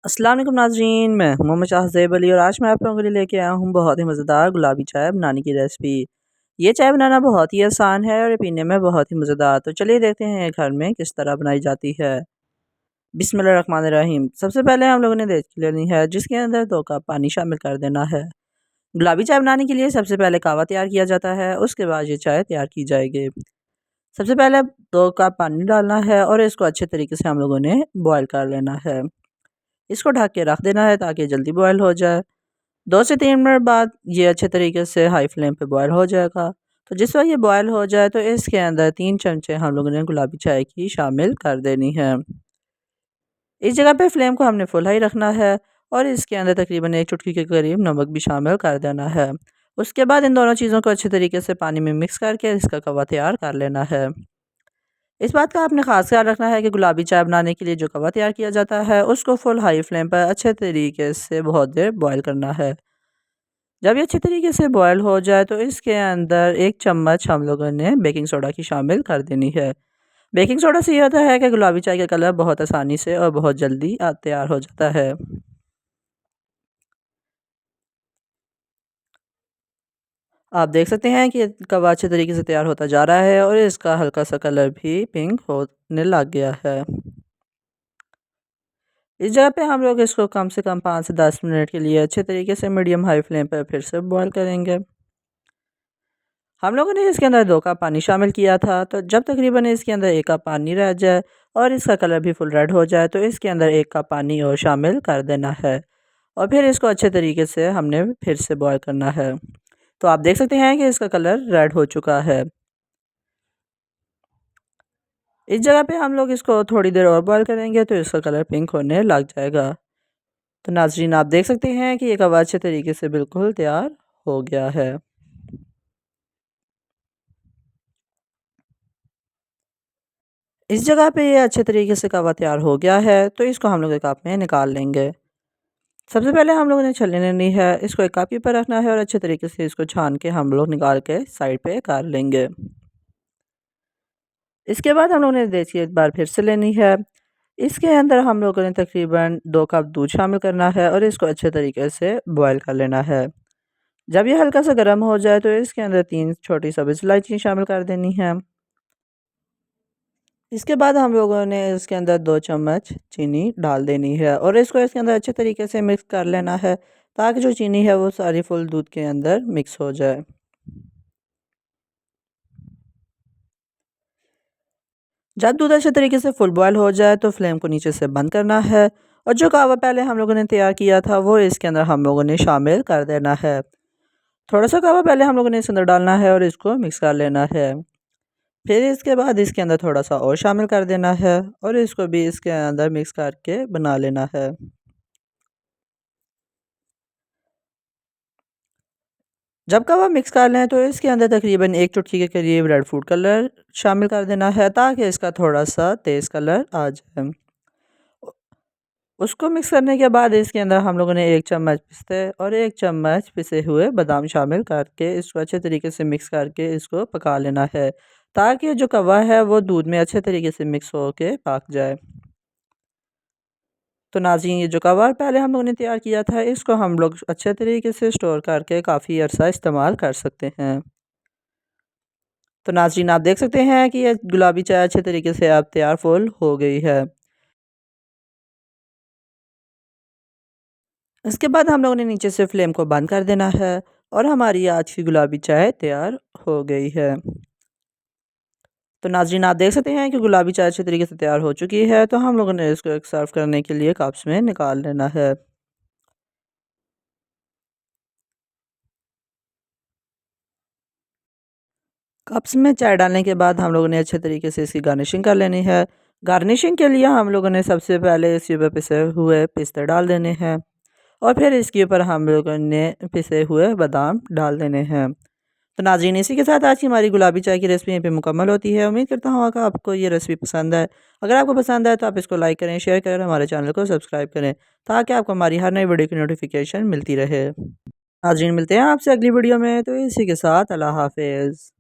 अस्सलाम वालेकुम नाज़रीन, मैं हूं मोहम्मद शाहज़ेब अली और आज मैं आप लोगों के लिए लेके आया हूं बहुत ही मज़ेदार गुलाबी चाय बनाने की रेसिपी। ये चाय बनाना बहुत ही आसान है और ये पीने में बहुत ही मज़ेदार। तो चलिए देखते हैं घर में किस तरह बनाई जाती है। बिस्मिल्लाहिर्रहमानिर्रहीम। सबसे पहले हम लोगों ने देख लेनी है जिसके अंदर 2 कप पानी शामिल कर देना है। गुलाबी चाय बनाने के लिए सबसे पहले कहवा तैयार किया जाता है, उसके बाद ये चाय तैयार की जाएगी। सबसे पहले 2 कप पानी डालना है और इसको अच्छे तरीके से हम लोगों ने बॉयल कर लेना है। इसको ढक के रख देना है ताकि जल्दी बॉयल हो जाए। 2 से 3 मिनट बाद ये अच्छे तरीके से हाई फ्लेम पे बॉयल हो जाएगा। तो जिस वक्त ये बॉयल हो जाए तो इसके अंदर 3 चमचे हम लोगों ने गुलाबी चाय की शामिल कर देनी है। इस जगह पे फ्लेम को हमने फुल हाई रखना है और इसके अंदर तकरीबन 1 चुटकी के करीब नमक भी शामिल कर देना है। उसके बाद इन दोनों चीज़ों को अच्छे तरीके से पानी में मिक्स करके इसका कवा तैयार कर लेना है। इस बात का आपने ख़ास ख्याल रखना है कि गुलाबी चाय बनाने के लिए जो कवा तैयार किया जाता है उसको फुल हाई फ्लेम पर अच्छे तरीके से बहुत देर बॉयल करना है। जब ये अच्छे तरीके से बॉयल हो जाए तो इसके अंदर 1 चम्मच हम लोगों ने बेकिंग सोडा की शामिल कर देनी है। बेकिंग सोडा से ये होता है कि गुलाबी चाय का कलर बहुत आसानी से और बहुत जल्दी तैयार हो जाता है। आप देख सकते हैं कि कवा अच्छे तरीके से तैयार होता जा रहा है और इसका हल्का सा कलर भी पिंक होने लग गया है। इस जगह पे हम लोग इसको कम से कम 5 से 10 मिनट के लिए अच्छे तरीके से मीडियम हाई फ्लेम पर फिर से बॉयल करेंगे। हम लोगों ने इसके अंदर 2 कप पानी शामिल किया था, तो जब तकरीबन इसके अंदर 1 कप पानी रह जाए और इसका कलर भी फुल रेड हो जाए तो इसके अंदर 1 कप पानी और शामिल कर देना है और फिर इसको अच्छे तरीके से हमने फिर से बॉयल करना है। तो आप देख सकते हैं कि इसका कलर रेड हो चुका है। इस जगह पे हम लोग इसको थोड़ी देर और बॉयल करेंगे तो इसका कलर पिंक होने लग जाएगा। तो नाज़रीन आप देख सकते हैं कि ये कवा अच्छे तरीके से बिल्कुल तैयार हो गया है। इस जगह पे ये अच्छे तरीके से कवा तैयार हो गया है तो इसको हम लोग एक कप में निकाल लेंगे। सबसे पहले हम लोगों ने छलनी लेनी है, इसको एक कप के ऊपर रखना है और अच्छे तरीके से इसको छान के हम लोग निकाल के साइड पे कर लेंगे। इसके बाद हम लोगों ने देखिए एक बार फिर से लेनी है। इसके अंदर हम लोगों ने तकरीबन 2 कप दूध शामिल करना है और इसको अच्छे तरीके से बॉयल कर लेना है। जब ये हल्का सा गर्म हो जाए तो इसके अंदर 3 छोटी सब्ज़ इलायची शामिल कर देनी है। इसके बाद हम लोगों ने इसके अंदर 2 चम्मच चीनी डाल देनी है और इसको इसके अंदर अच्छे तरीके से मिक्स कर लेना है ताकि जो चीनी है वो सारी फुल दूध के अंदर मिक्स हो जाए। जब दूध अच्छे तरीके से फुल बॉयल हो जाए तो फ्लेम को नीचे से बंद करना है और जो कहवा पहले हम लोगों ने तैयार किया था वो इसके अंदर हम लोगों ने शामिल कर देना है। थोड़ा सा कहवा पहले हम लोगों ने इसके अंदर डालना है और इसको मिक्स कर लेना है। फिर इसके बाद इसके अंदर थोड़ा सा और शामिल कर देना है और इसको भी इसके अंदर मिक्स करके बना लेना है। जब कबाब मिक्स कर लें तो इसके अंदर तकरीबन 1 चुटकी के करीब रेड फूड कलर शामिल कर देना है ताकि इसका थोड़ा सा तेज़ कलर आ जाए। उसको मिक्स करने के बाद इसके अंदर हम लोगों ने 1 चम्मच पिस्ते और 1 चम्मच पिसे हुए बादाम शामिल करके इसको अच्छे तरीके से मिक्स करके इसको पका लेना है ताकि जो कवा है वो दूध में अच्छे तरीके से मिक्स होके पक जाए। तो नाज़रीन ये जो कवर पहले हम लोगों ने तैयार किया था इसको हम लोग अच्छे तरीके से स्टोर करके काफ़ी अर्सा इस्तेमाल कर सकते हैं। तो नाज़रीन आप देख सकते हैं कि ये गुलाबी चाय अच्छे तरीके से अब तैयार फुल हो गई है। इसके बाद हम लोगों ने नीचे से फ्लेम को बंद कर देना है और हमारी आज की गुलाबी चाय तैयार हो गई है। तो नाज़रीन आप देख सकते हैं कि गुलाबी चाय अच्छे तरीके से तैयार हो चुकी है, तो हम लोगों ने इसको एक सर्व करने के लिए कप्स में निकाल लेना है। कप्स में चाय डालने के बाद हम लोगों ने अच्छे तरीके से इसकी गार्निशिंग कर लेनी है। गार्निशिंग के लिए हम लोगों ने सबसे पहले इसके ऊपर पिसे हुए पिस्ते डाल देने हैं और फिर इसके ऊपर हम लोगों ने पिसे हुए बादाम डाल देने हैं। तो नाज़रीन इसी के साथ आज की हमारी गुलाबी चाय की रेसिपी यहीं पे मुकम्मल होती है। उम्मीद करता हूँ कि आपको ये रेसिपी पसंद है। अगर आपको पसंद है तो आप इसको लाइक करें, शेयर करें, हमारे चैनल को सब्सक्राइब करें ताकि आपको हमारी हर नई वीडियो की नोटिफिकेशन मिलती रहे। नाज़रीन मिलते हैं आपसे अगली वीडियो में, तो इसी के साथ अल्लाह हाफ़िज़।